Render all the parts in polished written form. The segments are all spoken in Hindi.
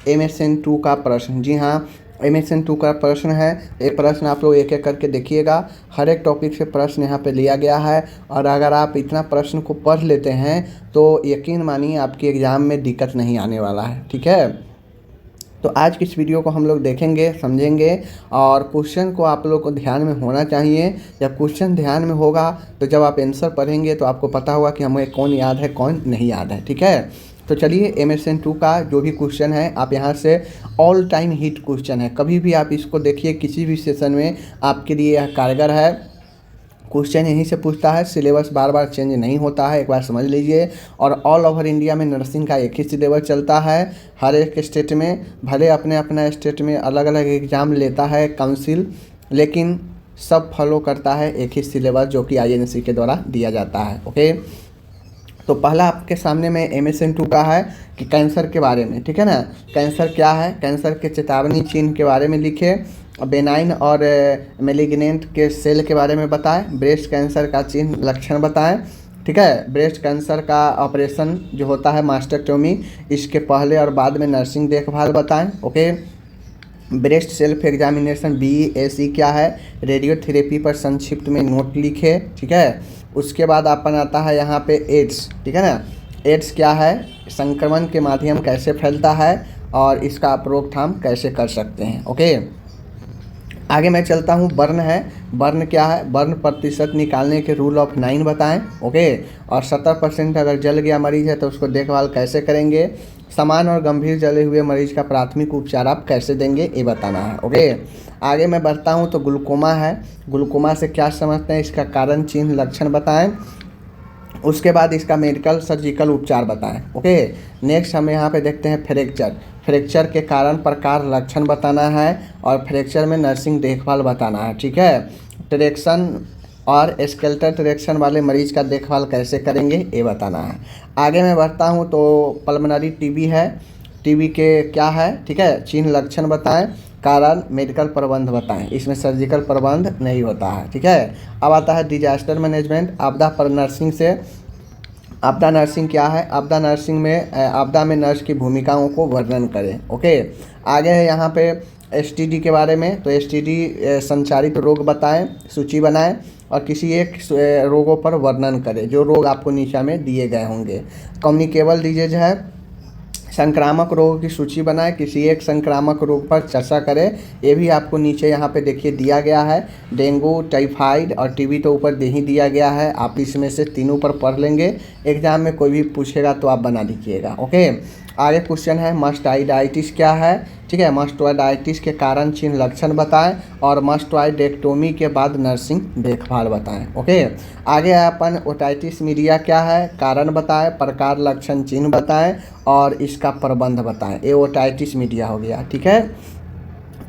MSN2 का प्रश्न। जी हाँ, MSN2 का प्रश्न है। ये प्रश्न आप लोग एक एक करके देखिएगा। हर एक टॉपिक से प्रश्न यहाँ पे लिया गया है, और अगर आप इतना प्रश्न को पढ़ लेते हैं तो यकीन मानिए आपके एग्ज़ाम में दिक्कत नहीं आने वाला है। ठीक है, तो आज की इस वीडियो को हम लोग देखेंगे, समझेंगे, और क्वेश्चन को आप लोग को ध्यान में होना चाहिए। जब क्वेश्चन ध्यान में होगा तो जब आप आंसर पढ़ेंगे तो आपको पता होगा कि हमें कौन याद है कौन नहीं याद है। ठीक है, तो चलिए MSN2 का जो भी क्वेश्चन है आप यहाँ से ऑल टाइम हिट क्वेश्चन है, कभी भी आप इसको देखिए, किसी भी सेशन में आपके लिए यह कारगर है। क्वेश्चन यहीं से पूछता है, सिलेबस बार बार चेंज नहीं होता है, एक बार समझ लीजिए। और ऑल ओवर इंडिया में नर्सिंग का एक ही सिलेबस चलता है। हर एक स्टेट में, भले अपने अपना स्टेट में अलग अलग एग्ज़ाम लेता है काउंसिल, लेकिन सब फॉलो करता है एक ही सिलेबस जो कि INC के द्वारा दिया जाता है। ओके, तो पहला आपके सामने में MSN2 का है कि कैंसर के बारे में। ठीक है ना, कैंसर क्या है, कैंसर के चेतावनी चिन्ह के बारे में लिखे, बेनाइन और मेलिग्नेंट के सेल के बारे में बताएं, ब्रेस्ट कैंसर का चिन्ह लक्षण बताएं। ठीक है, ब्रेस्ट कैंसर का ऑपरेशन जो होता है मास्टेक्टोमी, इसके पहले और बाद में नर्सिंग देखभाल बताएं। Okay, breast self examination BSE क्या है, रेडियोथेरेपी पर संक्षिप्त में नोट लिखे। ठीक है, उसके बाद अपन आता है यहाँ पे एड्स। ठीक है ना, एड्स क्या है, संक्रमण के माध्यम कैसे फैलता है और इसका आप रोकथाम कैसे कर सकते हैं। ओके, आगे मैं चलता हूँ। बर्न है, बर्न क्या है, बर्न प्रतिशत निकालने के रूल ऑफ 9 बताएं। ओके, और 70% अगर जल गया मरीज है तो उसको देखभाल कैसे करेंगे, समान और गंभीर जले हुए मरीज का प्राथमिक उपचार आप कैसे देंगे, ये बताना है। ओके, आगे मैं बढ़ता हूँ तो ग्लूकोमा है, ग्लूकोमा से क्या समझते हैं, इसका कारण चिन्ह लक्षण बताएं। उसके बाद इसका मेडिकल सर्जिकल उपचार बताएं। ओके, नेक्स्ट हम यहाँ पे देखते हैं फ्रैक्चर, फ्रैक्चर के कारण प्रकार लक्षण बताना है, और फ्रैक्चर में नर्सिंग देखभाल बताना है। ठीक है, ट्रेक्शन और स्केलेटल ट्रेक्शन वाले मरीज का देखभाल कैसे करेंगे, ये बताना है। आगे मैं बढ़ता हूँ तो पल्मोनरी TB है, TB के क्या है, ठीक है, चिन्ह लक्षण बताएं, कारण मेडिकल प्रबंध बताएं, इसमें सर्जिकल प्रबंध नहीं होता है। ठीक है, अब आता है डिजास्टर मैनेजमेंट, आपदा पर नर्सिंग से। आपदा नर्सिंग क्या है, आपदा नर्सिंग में आपदा में नर्स की भूमिकाओं को वर्णन करें। ओके, आगे है यहाँ पे STD के बारे में, तो STD संचारित रोग बताएं, सूची बनाएं, और किसी एक रोगों पर वर्णन करें जो रोग आपको नीचे में दिए गए होंगे। कम्युनिकेबल डिजीज है, संक्रामक रोगों की सूची बनाएं, किसी एक संक्रामक रोग पर चर्चा करें, ये भी आपको नीचे यहाँ पे देखिए दिया गया है। डेंगू, टाइफाइड और TB तो ऊपर दे ही दिया गया है, आप इसमें से तीनों पर पढ़ लेंगे, एग्जाम में कोई भी पूछेगा तो आप बना दीजिएगा। ओके, आगे क्वेश्चन है मस्टाइडाइटिस क्या है। ठीक है, मस्टोइडाइटिस के कारण चिन्ह लक्षण बताएं, और मस्टोइडेक्टोमी के बाद नर्सिंग देखभाल बताएं। ओके, आगे अपन ओटाइटिस मीडिया क्या है, कारण बताएं, प्रकार लक्षण चिन्ह बताएं, और इसका प्रबंध बताएं। ये ओटाइटिस मीडिया हो गया। ठीक है,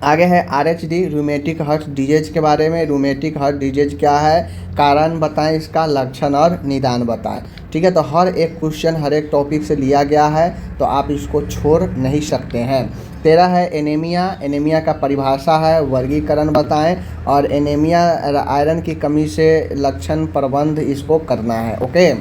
आगे है RHD रूमेटिक हार्ट डिजीज के बारे में, रूमेटिक हार्ट डिजीज क्या है, कारण बताएं, इसका लक्षण और निदान बताएं। ठीक है, तो हर एक क्वेश्चन हर एक टॉपिक से लिया गया है, तो आप इसको छोड़ नहीं सकते हैं। 13 है एनीमिया, एनीमिया का परिभाषा है, वर्गीकरण बताएं, और एनीमिया आयरन की कमी से लक्षण प्रबंध इसको करना है। ओके,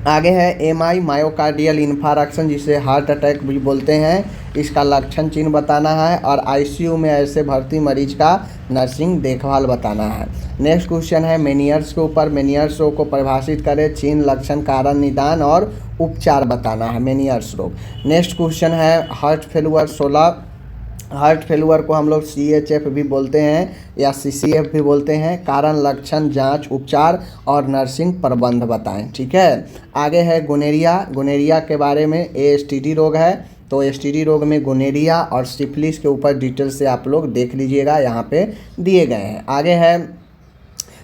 आगे है MI मायोकार्डियल इन्फारक्शन, जिसे हार्ट अटैक भी बोलते हैं, इसका लक्षण चिन्ह बताना है, और ICU में ऐसे भर्ती मरीज का नर्सिंग देखभाल बताना है। नेक्स्ट क्वेश्चन है मेनियर्स के ऊपर, मेनियर्स रोग को परिभाषित करें, चिन्ह लक्षण कारण निदान और उपचार बताना है मेनियर्स रोग। नेक्स्ट क्वेश्चन है हार्ट फेलुअर 16, हार्ट फेलुअर को हम लोग CHF भी बोलते हैं या CCF भी बोलते हैं, कारण लक्षण जांच उपचार और नर्सिंग प्रबंध बताएं। ठीक है, आगे है गोनेरिया, गोनेरिया के बारे में, STD रोग है, तो STD रोग में गोनेरिया और सिफिलिस के ऊपर डिटेल से आप लोग देख लीजिएगा, यहाँ पे दिए गए हैं। आगे है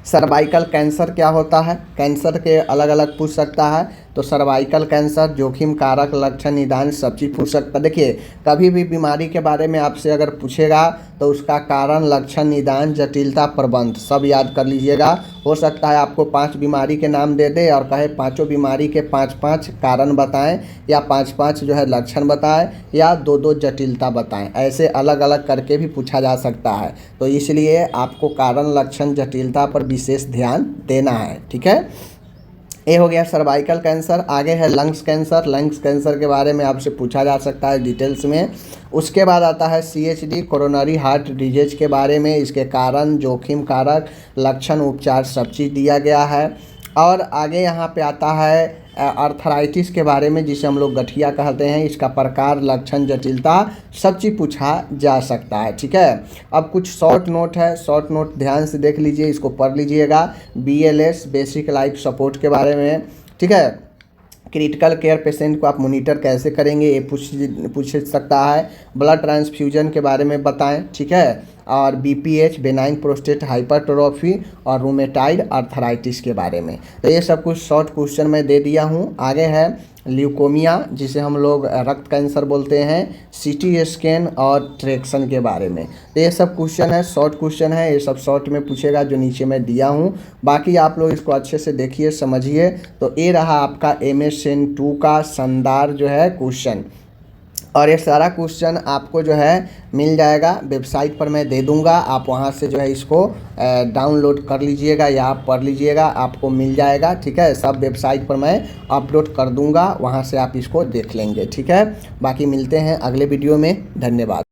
सर्वाइकल कैंसर क्या होता है, कैंसर के अलग अलग पूछ सकता है, तो सर्वाइकल कैंसर जोखिम कारक लक्षण निदान सब चीज़ पूछ सकता है। देखिए, कभी भी बीमारी के बारे में आपसे अगर पूछेगा तो उसका कारण लक्षण निदान जटिलता प्रबंध सब याद कर लीजिएगा। हो सकता है आपको 5 बीमारी के नाम दे दे और कहे पाँचों बीमारी के 5-5 कारण बताएं, या 5-5 जो है लक्षण बताएं, या 2-2 जटिलता बताएं, ऐसे अलग अलग करके भी पूछा जा सकता है। तो इसलिए आपको कारण लक्षण जटिलता पर विशेष ध्यान देना है। ठीक है, ये हो गया सर्वाइकल कैंसर। आगे है लंग्स कैंसर। लंग्स कैंसर के बारे में आपसे पूछा जा सकता है डिटेल्स में। उसके बाद आता है CHD कोरोनरी हार्ट डिजीज के बारे में, इसके कारण, जोखिम कारक, लक्षण, उपचार सब चीज़ दिया गया है। और आगे यहाँ पे आता है आर्थराइटिस के बारे में, जिसे हम लोग गठिया कहते हैं, इसका प्रकार, लक्षण, जटिलता सब चीज़ पूछा जा सकता है। ठीक है, अब कुछ शॉर्ट नोट है, शॉर्ट नोट ध्यान से देख लीजिए, इसको पढ़ लीजिएगा। BLS बेसिक लाइफ सपोर्ट के बारे में। ठीक है, क्रिटिकल केयर पेशेंट को आप मॉनिटर कैसे करेंगे ये पूछ सकता है। ब्लड ट्रांसफ्यूजन के बारे में बताएं। ठीक है, और BPH बेनाइन प्रोस्टेट हाइपरट्रोफी और रूमेटाइड आर्थराइटिस के बारे में। तो ये सब कुछ शॉर्ट क्वेश्चन मैं दे दिया हूँ। आगे है ल्यूकोमिया, जिसे हम लोग रक्त कैंसर बोलते हैं, CT स्कैन और ट्रैक्शन के बारे में। तो ये सब क्वेश्चन है, शॉर्ट क्वेश्चन है, ये सब शॉर्ट में पूछेगा जो नीचे मैं दिया हूँ। बाकी आप लोग इसको अच्छे से देखिए, समझिए। तो ये रहा आपका MSN 2 का शानदार जो है क्वेश्चन, और ये सारा क्वेश्चन आपको जो है मिल जाएगा वेबसाइट पर, मैं दे दूंगा। आप वहाँ से जो है इसको डाउनलोड कर लीजिएगा या आप पढ़ लीजिएगा, आपको मिल जाएगा। ठीक है, सब वेबसाइट पर मैं अपलोड कर दूंगा, वहाँ से आप इसको देख लेंगे। ठीक है, बाकी मिलते हैं अगले वीडियो में। धन्यवाद।